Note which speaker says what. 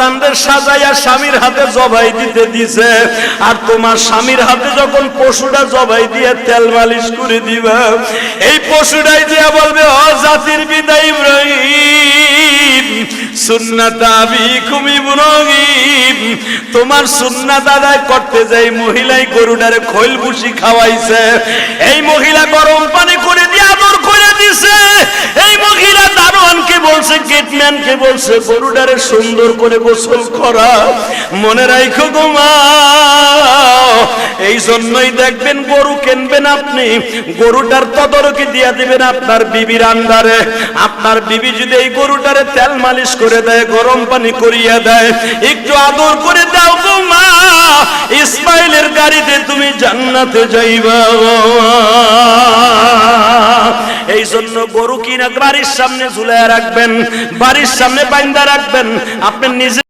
Speaker 1: সন্তানদের সাজাইয়া স্বামীর হাতে জবাই দিতে দিছে, আর তোমার স্বামীর হাতে যখন পশুটা জবাই দিয়ে তেল মালিশ করে দিবা, এই পশুটাই দিয়া বলবে, ও জাতির পিতা ইব্রাহিম, সুন্নাত আবিকুম ইব্রাহিম, তোমার সুন্নাত আদায় করতে যাই মহিলাই গরুটারে খৈল ভুসি খাওয়াইছে, এই মহিলা গরম পানি করে দিয়ে আদর করে দিছে, এই মহিলা দারোয়ানকে বলছে, গেটম্যানকে বলছে, গরুটারে সুন্দর করে গোসল করা। মনে রাখো গো মা, এই জন্যই দেখবেন গরু কিনবেন আপনি, গরুটার তদারকি দিয়া দিবেন আপনার বিবির আন্ডারে। আপনার বিবি যদি এই গরুটারে তেল মালিশ করে দেয়, গরম পানি করিয়া দেয়, একটু আদর করে দাও গো মা, ইসমাইলের গাড়িতে তুমি জান্নাতে যাইবা। এই জন্য গরু কিনা বাড়ির সামনে ঝুলাইয়া রাখবেন, বাড়ির সামনে বাইন্ধা রাখবেন, আপনি নিজে